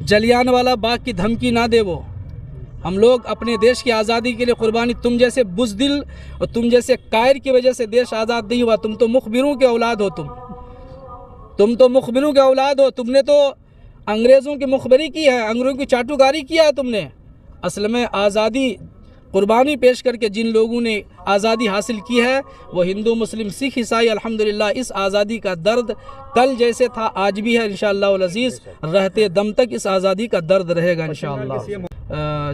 जलियान वाला बाग की धमकी ना दे वो। हम लोग अपने देश की आज़ादी के लिए कुर्बानी, तुम जैसे बुज़दिल और तुम जैसे कायर की वजह से देश आज़ाद नहीं हुआ। तुम तो मुखबिरों के औलाद हो, तुम तो मुखबिरों के औलाद हो। तुमने तो अंग्रेज़ों की मुखबरी की है, अंग्रेज़ों की चाटुकारी किया है तुमने। असल में आज़ादी कुर्बानी पेश करके जिन लोगों ने आज़ादी हासिल की है वो हिंदू, मुस्लिम, सिख, ईसाई, अल्हम्दुलिल्लाह इस आज़ादी का दर्द कल जैसे था आज भी है, इंशाअल्लाह वल अज़ीज़ रहते दम तक इस आज़ादी का दर्द रहेगा इंशाअल्लाह।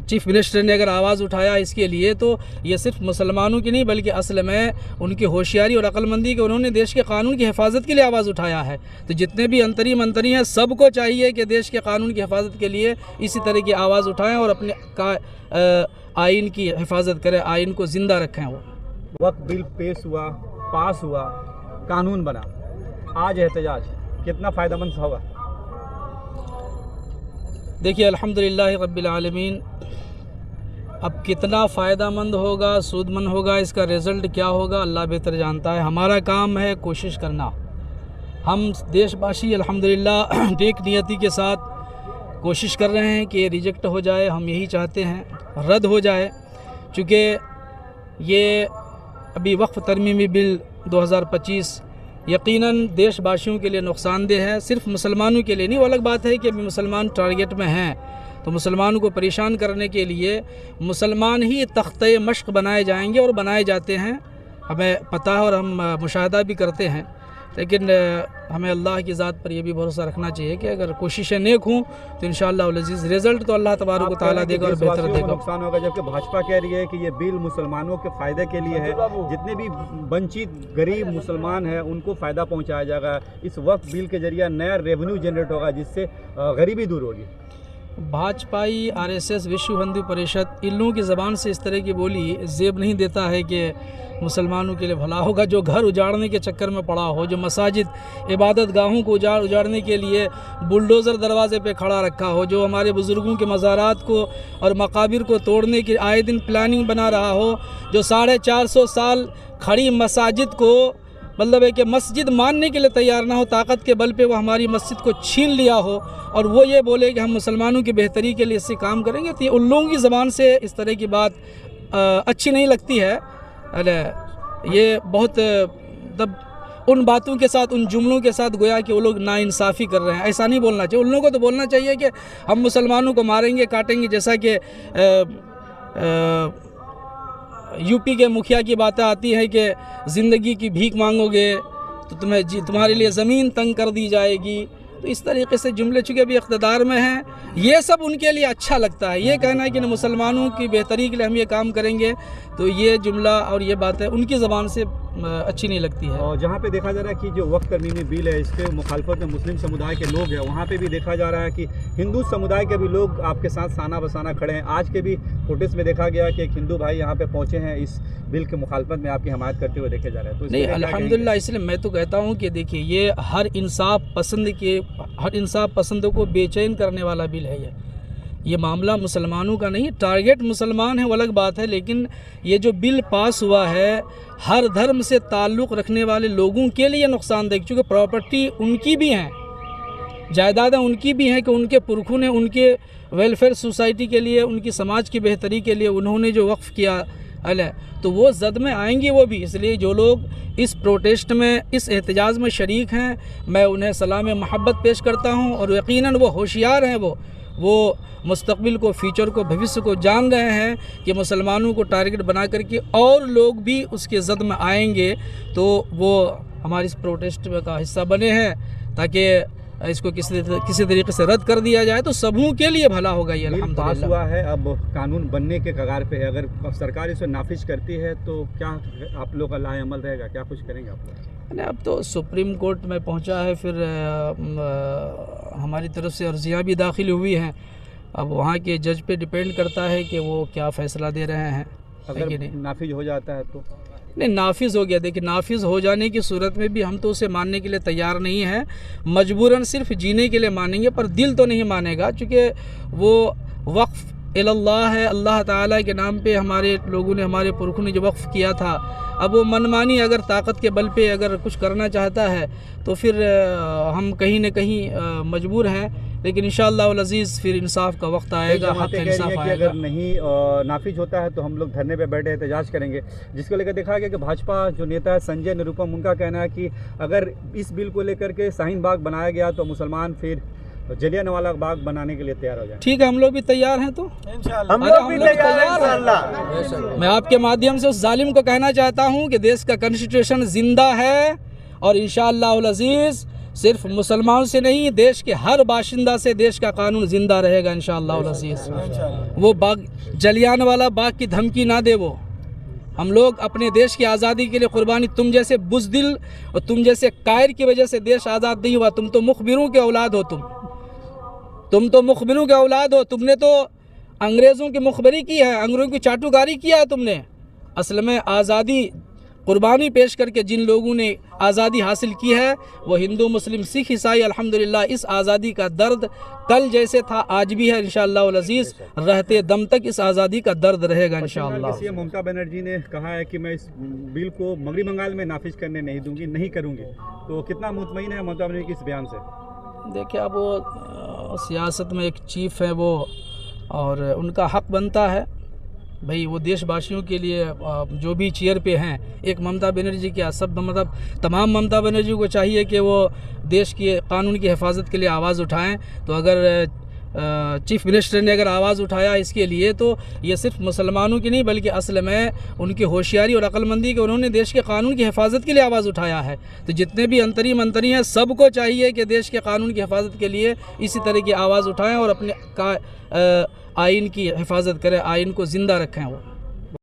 चीफ मिनिस्टर ने अगर आवाज़ उठाया इसके लिए तो ये सिर्फ मुसलमानों की नहीं बल्कि असल में उनकी होशियारी और अक्लमंदी के उन्होंने देश के कानून की हिफाजत के लिए आवाज़ उठाया है। तो जितने भी अंतरी मंत्री हैं सबको चाहिए कि देश के कानून की हिफाजत के लिए इसी तरह की आवाज़ उठाएं और अपने आइन की हिफाजत करें, आइन को ज़िंदा रखें। वो वक्त बिल पेश हुआ, पास हुआ, कानून बना, आज एहतजाज कितना फ़ायदेमंद होगा? देखिए अल्हम्दुलिल्लाह रब्बिल आलमीन, अब कितना फ़ायदेमंद होगा, सूदमंद होगा, इसका रिज़ल्ट क्या होगा अल्लाह बेहतर जानता है। हमारा काम है कोशिश करना। हम देशवासी अल्हम्दुलिल्लाह नेक नियति के साथ कोशिश कर रहे हैं कि ये रिजेक्ट हो जाए, हम यही चाहते हैं, रद्द हो जाए। चूँकि ये अभी वक्फ़ तरमीमी बिल 2025 यकीनन देशवासियों के लिए नुकसानदेह है, सिर्फ मुसलमानों के लिए नहीं। वो अलग बात है कि अभी मुसलमान टारगेट में हैं तो मुसलमानों को परेशान करने के लिए मुसलमान ही तख्ते मश्क बनाए जाएंगे और बनाए जाते हैं, हमें पता है और हम मुशाहदा भी करते हैं। लेकिन हमें अल्लाह की ज़ात पर यह भी भरोसा रखना चाहिए कि अगर कोशिशें नेक हों तो इंशाअल्लाह वल अज़ीज़ रिज़ल्ट तो अल्लाह तबारक व तआला देगा और बेहतर देगा। नुकसान होगा, जबकि भाजपा कह रही है कि ये बिल मुसलमानों के फ़ायदे के लिए है, जितने भी वंचित गरीब मुसलमान हैं उनको फ़ायदा पहुंचाया जाएगा। इस वक्त बिल के जरिए नया रेवेन्यू जनरेट होगा जिससे गरीबी दूर होगी। भाजपाई, आरएसएस, विश्व हिंदू परिषद, इन लोगों की ज़बान से इस तरह की बोली ज़ेब नहीं देता है कि मुसलमानों के लिए भला होगा। जो घर उजाड़ने के चक्कर में पड़ा हो, जो मसाजिद, इबादत गाहों को उजाड़ने के लिए बुलडोज़र दरवाज़े पे खड़ा रखा हो, जो हमारे बुज़ुर्गों के मज़ारात को और मकाबिर को तोड़ने की आए दिन प्लानिंग बना रहा हो, जो 450 साल खड़ी मसाजिद को मतलब है कि मस्जिद मानने के लिए तैयार ना हो, ताकत के बल पे वो हमारी मस्जिद को छीन लिया हो और वो ये बोले कि हम मुसलमानों की बेहतरी के लिए इससे काम करेंगे, तो उन लोगों की ज़बान से इस तरह की बात अच्छी नहीं लगती है। ये बहुत तब उन बातों के साथ, उन जुमलों के साथ गोया कि वो लोग नाइंसाफ़ी कर रहे हैं, ऐसा नहीं बोलना चाहिए। उन लोगों को तो बोलना चाहिए कि हम मुसलमानों को मारेंगे, काटेंगे, जैसा कि यूपी के मुखिया की बातें आती हैं कि ज़िंदगी की भीख मांगोगे तो तुम्हारे लिए ज़मीन तंग कर दी जाएगी। तो इस तरीके से जुमले चूँकि अभी इक़्तिदार में हैं, ये सब उनके लिए अच्छा लगता है। ये कहना है कि मुसलमानों की बेहतरी के लिए हम ये काम करेंगे, तो ये जुमला और ये बातें उनकी ज़बान से अच्छी नहीं लगती है। और जहाँ पे देखा जा रहा है कि जो वक्त तरमीमी बिल है इसके मुखालफत में मुस्लिम समुदाय के लोग हैं, वहाँ पे भी देखा जा रहा है कि हिंदू समुदाय के भी लोग आपके साथ साना बसाना खड़े हैं। आज के भी फुटेज में देखा गया कि एक हिंदू भाई यहाँ पे पहुँचे हैं, इस बिल के मुखालफत में आपकी हमायत करते हुए देखे जा रहे हैं। तो नहीं, अल्हम्दुलिल्लाह, इसलिए मैं तो कहता हूँ कि देखिए ये हर इंसाफ पसंद को बेचैन करने वाला बिल है। ये मामला मुसलमानों का नहीं, टारगेट मुसलमान है वो अलग बात है, लेकिन ये जो बिल पास हुआ है हर धर्म से ताल्लुक़ रखने वाले लोगों के लिए नुकसानदेह, क्योंकि प्रॉपर्टी उनकी भी हैं, जायदादें उनकी भी हैं कि उनके पुरखों ने उनके वेलफेयर सोसाइटी के लिए, उनकी समाज की बेहतरी के लिए उन्होंने जो वक्फ़ किया है तो वो ज़द में आएंगी वो भी। इसलिए जो लोग इस प्रोटेस्ट में, इस एहतजाज में शरीक हैं, मैं उन्हें सलाम महब्बत पेश करता हूँ और यकीनन वो होशियार हैं, वो मुस्तक़बिल को, फ्यूचर को, भविष्य को जान रहे हैं कि मुसलमानों को टारगेट बना करके और लोग भी उसके ज़द में आएंगे, तो वो हमारी इस प्रोटेस्ट का हिस्सा बने हैं ताकि इसको किसी तरीके से रद्द कर दिया जाए तो सबों के लिए भला होगा। ये अल्हम्दुलिल्लाह पास हुआ है, अब कानून बनने के कगार पे है। अगर सरकार इसे नाफिज करती है तो क्या आप लोग का लाए अमल रहेगा, क्या कुछ करेंगे आप लोग? अब तो सुप्रीम कोर्ट में पहुंचा है, फिर हमारी तरफ से अर्जियाँ भी दाखिल हुई हैं। अब वहाँ के जज पे डिपेंड करता है कि वो क्या फ़ैसला दे रहे हैं। अगर नाफिज हो जाता है तो नहीं, नाफिज हो गया, देखिए नाफिज हो जाने की सूरत में भी हम तो उसे मानने के लिए तैयार नहीं हैं, मजबूरन सिर्फ जीने के लिए मानेंगे, पर दिल तो नहीं मानेगा, क्योंकि वो वक्फ़ इल्लाह है, अल्लाह ताला के नाम पे हमारे लोगों ने, हमारे पुरखों ने जो वक्फ़ किया था, अब वो मनमानी अगर ताकत के बल पे अगर कुछ करना चाहता है तो फिर हम कहीं न कहीं मजबूर हैं। لیکن انشاءاللہ العزیز پھر انصاف کا وقت آئے گا، حق جماعتیں کا کہہ رہی انصاف ہیں کہ آئے گا۔ اگر نہیں نافذ ہوتا ہے تو ہم لوگ دھرنے پہ بیٹھے احتجاج کریں گے، جس کو لے کر دیکھا گیا کہ بھاجپا جو نیتا ہے سنجے نروپم، ان کا کہنا ہے کہ اگر اس بل کو لے کر کے شاہین باغ بنایا گیا تو مسلمان پھر جلیانوالہ والا باغ بنانے کے لیے تیار ہو جائیں۔ ٹھیک ہے، ہم لوگ بھی تیار ہیں، تو ہم لوگ بھی تیار ہیں انشاءاللہ۔ میں آپ کے مادھیم سے اس ظالم کو کہنا چاہتا ہوں کہ دیش کا کنسٹیٹیوشن زندہ ہے، اور انشاءاللہ العزیز صرف مسلمان سے نہیں، دیش کے ہر باشندہ سے دیش کا قانون زندہ رہے گا انشاءاللہ العزیز۔ وہ باغ جلیانوالہ باغ کی دھمکی نہ دے، وہ ہم لوگ اپنے دیش کی آزادی کے لیے قربانی، تم جیسے بزدل اور تم جیسے قائر کی وجہ سے دیش آزاد نہیں ہوا، تم تو مخبروں کے اولاد ہو، تم تو مخبروں کے اولاد ہو، تم نے تو انگریزوں کی مخبری کی ہے، انگریزوں کی چاٹوکاری کیا ہے تم نے۔ اصل میں آزادی قربانی پیش کر کے جن لوگوں نے آزادی حاصل کی ہے وہ ہندو، مسلم، سکھ، عیسائی، الحمدللہ اس آزادی کا درد کل جیسے تھا آج بھی ہے انشاءاللہ العزیز، رہتے دم تک اس آزادی کا درد رہے گا انشاءاللہ۔ سی ایم ممتا بنرجی نے کہا ہے کہ میں اس بل کو مغربی بنگال میں نافذ کرنے نہیں دوں گی، نہیں کروں گی، تو کتنا مطمئن ہے ممتا بنرجی کے اس بیان سے؟ دیکھیں، اب وہ سیاست میں ایک چیف ہے وہ، اور ان کا حق بنتا ہے بھئی، وہ دیش باشیوں کے لیے جو بھی چیئر پہ ہیں، ایک ممتا بنرجی کیا سب، مطلب تمام ممتا بنرجی کو چاہیے کہ وہ دیش کی قانون کی حفاظت کے لیے آواز اٹھائیں۔ تو اگر چیف منسٹر نے اگر آواز اٹھایا اس کے لیے، تو یہ صرف مسلمانوں کی نہیں بلکہ اصل میں ان کی ہوشیاری اور عقل مندی کہ انہوں نے دیش کے قانون کی حفاظت کے لیے آواز اٹھایا ہے۔ تو جتنے بھی منتری ہیں سب کو چاہیے کہ دیش کے قانون کی حفاظت کے لیے اسی طرح کی آواز اٹھائیں اور اپنے آئین کی حفاظت کریں، آئین کو زندہ رکھیں وہ۔